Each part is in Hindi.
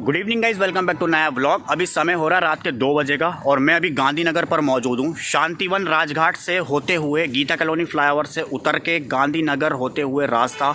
Good evening guys, welcome back to नया व्लॉग। अभी समय हो रहा है रात के 2 बजे का और मैं अभी गांधीनगर पर मौजूद हूँ। शांतिवन राजघाट से होते हुए गीता कॉलोनी फ्लाईओवर से उतर के गांधीनगर होते हुए रास्ता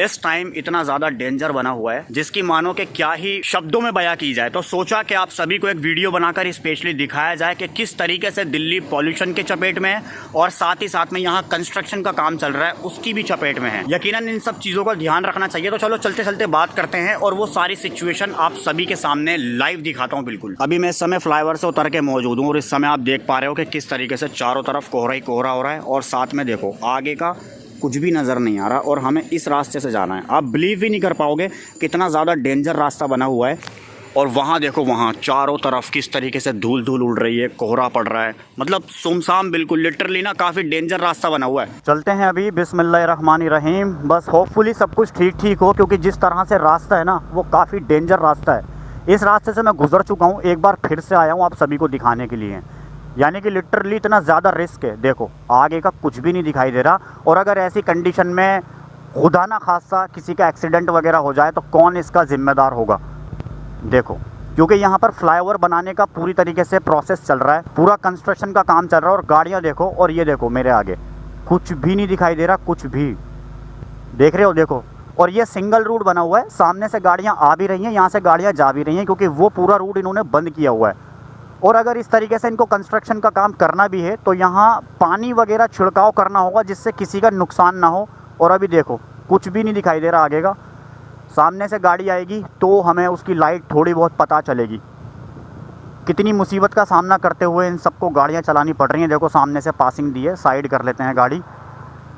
इस टाइम इतना ज़्यादा डेंजर बना हुआ है जिसकी मानो कि क्या ही शब्दों में बयां की जाए। तो सोचा कि आप सभी को एक वीडियो बनाकर स्पेशली दिखाया जाए कि किस तरीके से दिल्ली पॉल्यूशन के चपेट में है और साथ ही साथ में यहाँ कंस्ट्रक्शन का काम चल रहा है उसकी भी चपेट में है। यकीनन इन सब चीज़ों का ध्यान रखना चाहिए। तो चलो चलते चलते बात करते हैं और वो सारी सिचुएशन आप सभी के सामने लाइव दिखाता हूँ। बिल्कुल अभी मैं इस समय फ्लाईओवर से उतर के मौजूद हूँ और इस समय आप देख पा रहे हो कि किस तरीके से चारों तरफ कोहरा ही कोहरा हो रहा है और साथ में देखो आगे का कुछ भी नज़र नहीं आ रहा और हमें इस रास्ते से जाना है। आप बिलीव भी नहीं कर पाओगे कितना ज़्यादा डेंजर रास्ता बना हुआ है। और वहाँ देखो, वहाँ चारों तरफ किस तरीके से धूल धूल उड़ रही है, कोहरा पड़ रहा है, मतलब सुमसाम बिल्कुल लिटरली ना काफ़ी डेंजर रास्ता बना हुआ है। चलते हैं अभी, बिस्मिल्लाहिर्रहमानिर्रहीम। बस होपफुली सब कुछ ठीक ठीक हो, क्योंकि जिस तरह से रास्ता है ना वो काफ़ी डेंजर रास्ता है। इस रास्ते से मैं गुजर चुका हूँ, एक बार फिर से आया हूँ आप सभी को दिखाने के लिए। यानी कि लिटरली इतना ज़्यादा रिस्क है। देखो आगे का कुछ भी नहीं दिखाई दे रहा और अगर ऐसी कंडीशन में खुदा ना खास्ता किसी का एक्सीडेंट वगैरह हो जाए तो कौन इसका ज़िम्मेदार होगा। देखो, क्योंकि यहाँ पर फ्लाईओवर बनाने का पूरी तरीके से प्रोसेस चल रहा है, पूरा कंस्ट्रक्शन का काम चल रहा है और गाड़ियाँ देखो, और ये देखो मेरे आगे कुछ भी नहीं दिखाई दे रहा, कुछ भी देख रहे हो। देखो, और ये सिंगल रूट बना हुआ है, सामने से गाड़ियाँ आ भी रही हैं, यहाँ से गाड़ियाँ जा भी रही हैं, क्योंकि वो पूरा रूट इन्होंने बंद किया हुआ है। और अगर इस तरीके से इनको कंस्ट्रक्शन का काम करना भी है तो यहाँ पानी वगैरह छिड़काव करना होगा जिससे किसी का नुकसान ना हो। और अभी देखो कुछ भी नहीं दिखाई दे रहा आगे का। सामने से गाड़ी आएगी तो हमें उसकी लाइट थोड़ी बहुत पता चलेगी। कितनी मुसीबत का सामना करते हुए इन सबको गाड़ियाँ चलानी पड़ रही हैं। देखो सामने से पासिंग दी है, साइड कर लेते हैं गाड़ी।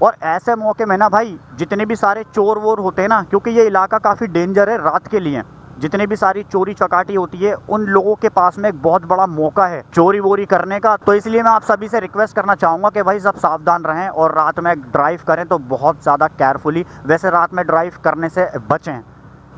और ऐसे मौके में ना भाई जितने भी सारे चोर वोर होते हैं ना, क्योंकि ये इलाका काफ़ी डेंजर है रात के लिए, जितने भी सारी चोरी चकाटी होती है उन लोगों के पास में एक बहुत बड़ा मौका है चोरी वोरी करने का। तो इसलिए मैं आप सभी से रिक्वेस्ट करना चाहूँगा कि भाई सब सावधान रहें और रात में ड्राइव करें तो बहुत ज़्यादा केयरफुली। वैसे रात में ड्राइव करने से बचें,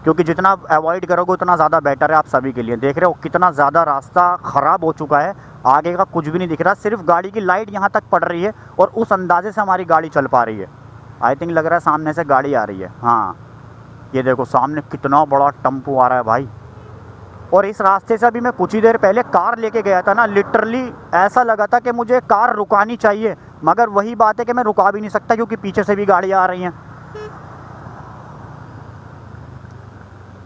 क्योंकि जितना अवॉइड करोगे उतना ज़्यादा बेटर है आप सभी के लिए। देख रहे हो कितना ज़्यादा रास्ता ख़राब हो चुका है, आगे का कुछ भी नहीं दिख रहा, सिर्फ गाड़ी की लाइट यहाँ तक पड़ रही है और उस अंदाजे से हमारी गाड़ी चल पा रही है। आई थिंक लग रहा है सामने से गाड़ी आ रही है। हाँ, ये देखो सामने कितना बड़ा टेम्पो आ रहा है भाई। और इस रास्ते से अभी मैं कुछ ही देर पहले कार लेके गया था ना, लिटरली ऐसा लगा था कि मुझे कार रुकानी चाहिए, मगर वही बात है कि मैं रुका भी नहीं सकता क्योंकि पीछे से भी गाड़ियाँ आ रही हैं।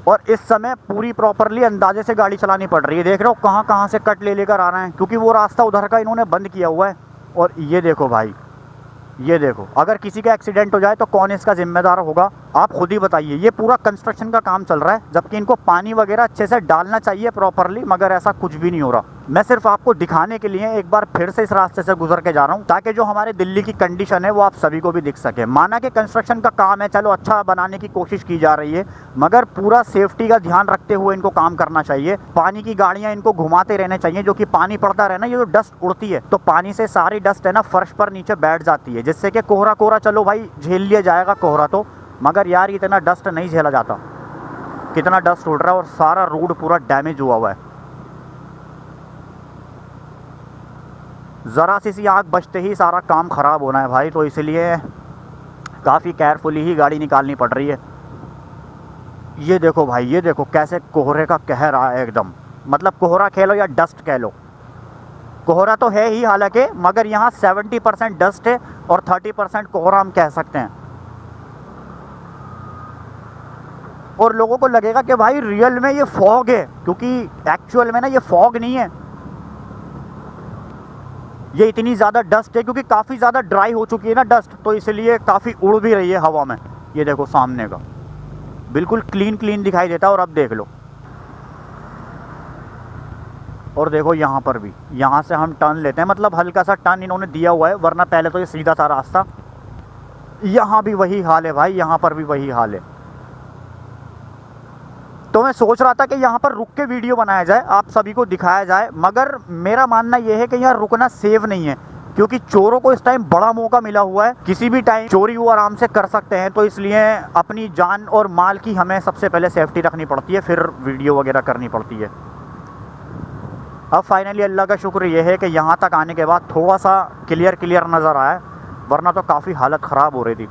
और इस समय पूरी प्रॉपरली अंदाजे से गाड़ी चलानी पड़ रही है। देख रहे हो कहाँ कहाँ से कट ले लेकर आ रहे हैं, क्योंकि वो रास्ता उधर का इन्होंने बंद किया हुआ है। और ये देखो भाई, ये देखो अगर किसी का एक्सीडेंट हो जाए तो कौन इसका जिम्मेदार होगा, आप खुद ही बताइए। ये पूरा कंस्ट्रक्शन का काम चल रहा है, जबकि इनको पानी वगैरह अच्छे से डालना चाहिए प्रॉपरली, मगर ऐसा कुछ भी नहीं हो रहा। मैं सिर्फ आपको दिखाने के लिए एक बार फिर से इस रास्ते से गुजर के जा रहा हूँ, ताकि जो हमारे दिल्ली की कंडीशन है वो आप सभी को भी दिख सके। माना कि कंस्ट्रक्शन का काम है, चलो अच्छा बनाने की कोशिश की जा रही है, मगर पूरा सेफ्टी का ध्यान रखते हुए इनको काम करना चाहिए। पानी की गाड़ियाँ इनको घुमाते रहने चाहिए, जो कि पानी पड़ता रहे ना, ये जो डस्ट उड़ती है तो पानी से सारी डस्ट है ना फर्श पर नीचे बैठ जाती है, जिससे कि कोहरा कोहरा चलो भाई झेल लिया जाएगा कोहरा तो, मगर यार इतना डस्ट नहीं झेला जाता। कितना डस्ट उड़ रहा है और सारा रोड पूरा डैमेज हुआ हुआ है। ज़रा सी आग बचते ही सारा काम ख़राब होना है भाई, तो इसलिए काफ़ी केयरफुली ही गाड़ी निकालनी पड़ रही है। ये देखो भाई, ये देखो कैसे कोहरे का कहर आ है एकदम, मतलब कोहरा कह लो या डस्ट कह लो, कोहरा तो है ही हालांकि, मगर यहाँ 70% डस्ट है और 30% कोहरा हम कह सकते हैं। और लोगों को लगेगा कि भाई रियल में ये फॉग है, क्योंकि एक्चुअल में ना ये फॉग नहीं है, ये इतनी ज़्यादा डस्ट है क्योंकि काफ़ी ज़्यादा ड्राई हो चुकी है ना डस्ट, तो इसलिए काफ़ी उड़ भी रही है हवा में। ये देखो सामने का बिल्कुल क्लीन क्लीन दिखाई देता है। और अब देख लो, और देखो यहाँ पर भी, यहाँ से हम टर्न लेते हैं, मतलब हल्का सा टर्न इन्होंने दिया हुआ है, वरना पहले तो ये सीधा था रास्ता। यहाँ भी वही हाल है भाई, यहाँ पर भी वही हाल है। तो मैं सोच रहा था कि यहाँ पर रुक के वीडियो बनाया जाए, आप सभी को दिखाया जाए, मगर मेरा मानना यह है कि यहाँ रुकना सेफ नहीं है, क्योंकि चोरों को इस टाइम बड़ा मौका मिला हुआ है, किसी भी टाइम चोरी वो आराम से कर सकते हैं। तो इसलिए अपनी जान और माल की हमें सबसे पहले सेफ्टी रखनी पड़ती है, फिर वीडियो वगैरह करनी पड़ती है। अब फाइनली अल्लाह का शुक्र यह है कि यहाँ तक आने के बाद थोड़ा सा क्लियर नज़र आया, वरना तो काफ़ी हालत ख़राब हो रही थी।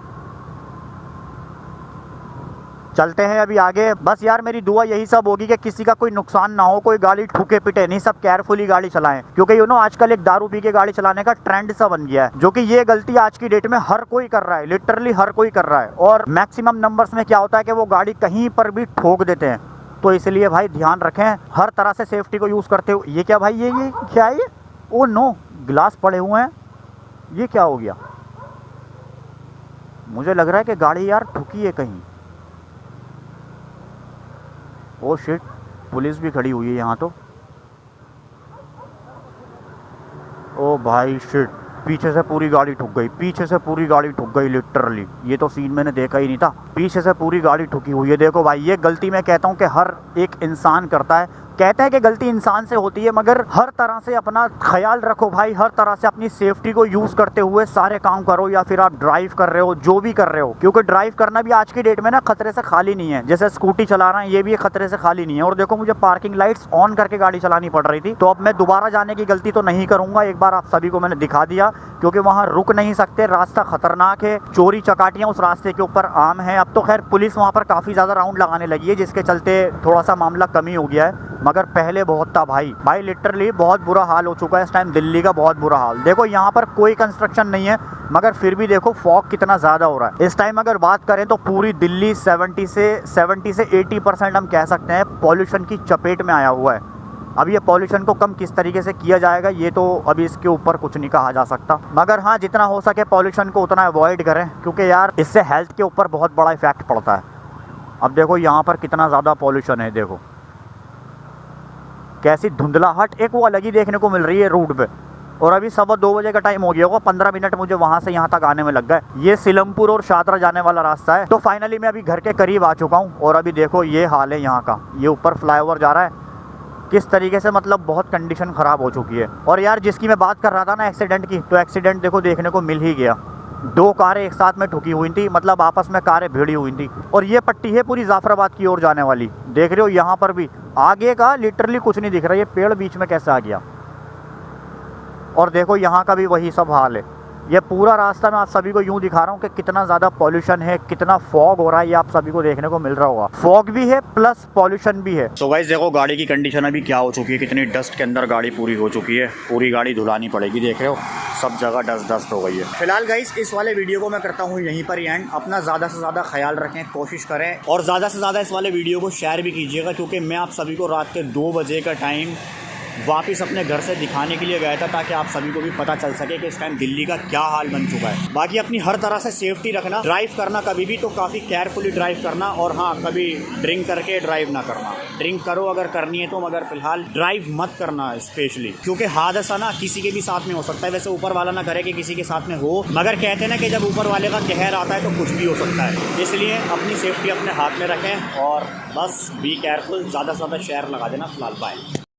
चलते हैं अभी आगे। बस यार मेरी दुआ यही सब होगी कि किसी का कोई नुकसान ना हो, कोई गाड़ी ठुके पिटे नहीं, सब केयरफुली गाड़ी चलाएं, क्योंकि यू नो आजकल एक दारू पी के गाड़ी चलाने का ट्रेंड सा बन गया है, जो कि ये गलती आज की डेट में हर कोई कर रहा है, लिटरली हर कोई कर रहा है। और मैक्सिमम नंबर्स में क्या होता है कि वो गाड़ी कहीं पर भी ठोक देते हैं। तो इसलिए भाई ध्यान रखें, हर तरह से सेफ्टी को यूज़ करते हुए। ये क्या भाई, ये क्या है ये? ओ नो, गिलास पड़े हुए हैं, ये क्या हो गया? मुझे लग रहा है कि गाड़ी यार ठुकी है कहीं। ओ शिट, पुलिस भी खड़ी हुई है यहाँ तो। ओ भाई शिट, पीछे से पूरी गाड़ी ठुक गई, पीछे से पूरी गाड़ी ठुक गई लिटरली। ये तो सीन मैंने देखा ही नहीं था, पीछे से पूरी गाड़ी ठुकी हुई है। देखो भाई, ये गलती मैं कहता हूँ कि हर एक इंसान करता है। कहते हैं कि गलती इंसान से होती है, मगर हर तरह से अपना ख्याल रखो भाई, हर तरह से अपनी सेफ्टी को यूज़ करते हुए सारे काम करो, या फिर आप ड्राइव कर रहे हो, जो भी कर रहे हो, क्योंकि ड्राइव करना भी आज की डेट में ना खतरे से खाली नहीं है। जैसे स्कूटी चला रहे हैं, ये भी खतरे से खाली नहीं है। और देखो, मुझे पार्किंग लाइट्स ऑन करके गाड़ी चलानी पड़ रही थी, तो अब मैं दोबारा जाने की गलती तो नहीं करूँगा। एक बार आप सभी को मैंने दिखा दिया, क्योंकि वहाँ रुक नहीं सकते, रास्ता खतरनाक है, चोरी चकाटियाँ उस रास्ते के ऊपर आम है। अब तो खैर पुलिस वहाँ पर काफ़ी ज़्यादा राउंड लगाने लगी है, जिसके चलते थोड़ा सा मामला कमी हो गया है, मगर पहले बहुत था भाई लिटरली बहुत बुरा हाल हो चुका है इस टाइम दिल्ली का, बहुत बुरा हाल। देखो यहाँ पर कोई कंस्ट्रक्शन नहीं है, मगर फिर भी देखो फॉग कितना ज़्यादा हो रहा है इस टाइम। अगर बात करें तो पूरी दिल्ली 70 से 80% हम कह सकते हैं पॉल्यूशन की चपेट में आया हुआ है। अब ये पॉल्यूशन को कम किस तरीके से किया जाएगा, ये तो अभी इसके ऊपर कुछ नहीं कहा जा सकता, मगर हाँ, जितना हो सके पॉल्यूशन को उतना अवॉइड करें, क्योंकि यार इससे हेल्थ के ऊपर बहुत बड़ा इफेक्ट पड़ता है। अब देखो यहाँ पर कितना ज़्यादा पॉल्यूशन है, देखो कैसी धुंधलाहट एक वो अलग ही देखने को मिल रही है रोड पे। और अभी 2:15 बजे का टाइम हो गया होगा, 15 मिनट मुझे वहाँ से यहाँ तक आने में लग गए। ये सिलमपुर और शादरा जाने वाला रास्ता है। तो फाइनली मैं अभी घर के करीब आ चुका हूँ, और अभी देखो ये हाल है यहाँ का। ये ऊपर फ्लाईओवर जा रहा है, किस तरीके से, मतलब बहुत कंडीशन ख़राब हो चुकी है। और यार जिसकी मैं बात कर रहा था ना एक्सीडेंट की, तो एक्सीडेंट देखो देखने को मिल ही गया। 2 कारें एक साथ में ठुकी हुई थी, मतलब आपस में कारें भिड़ी हुई थी। और ये पट्टी है पूरी जाफराबाद की ओर जाने वाली, देख रहे हो यहाँ पर भी आगे का लिटरली कुछ नहीं दिख रहा। ये पेड़ बीच में कैसे आ गया? और देखो यहाँ का भी वही सब हाल है। ये पूरा रास्ता मैं आप सभी को यूँ दिखा रहा हूँ कि कितना ज़्यादा पॉल्यूशन है, कितना फॉग हो रहा है, ये आप सभी को देखने को मिल रहा होगा। फॉग भी है प्लस पॉल्यूशन भी है। सो गाइस देखो गाड़ी की कंडीशन अभी क्या हो चुकी है, कितनी डस्ट के अंदर गाड़ी पूरी हो चुकी है। पूरी गाड़ी धुलानी पड़ेगी, देख रहे हो सब जगह डस्ट हो गई है। फिलहाल गाइस इस वाले वीडियो को मैं करता हूँ यहीं पर ही एंड। अपना ज़्यादा से ज़्यादा ख्याल रखें, कोशिश करें, और ज़्यादा से ज़्यादा इस वाले वीडियो को शेयर भी कीजिएगा, क्योंकि मैं आप सभी को रात के 2 बजे का टाइम वापस अपने घर से दिखाने के लिए गया था, ताकि आप सभी को भी पता चल सके कि इस टाइम दिल्ली का क्या हाल बन चुका है। बाकी अपनी हर तरह से सेफ्टी रखना, ड्राइव करना कभी भी तो काफ़ी केयरफुली ड्राइव करना, और हाँ, कभी ड्रिंक करके ड्राइव ना करना। ड्रिंक करो अगर करनी है तो, मगर फिलहाल ड्राइव मत करना स्पेशली, क्योंकि हादसा ना किसी के भी साथ में हो सकता है। वैसे ऊपर वाला ना करे कि किसी के साथ में हो, मगर कहते हैं ना कि जब ऊपर वाले का कहर आता है तो कुछ भी हो सकता है। इसलिए अपनी सेफ्टी अपने हाथ में रखें, और बस बी केयरफुल। ज़्यादा से ज़्यादा शेयर लगा देना। फिलहाल बाय।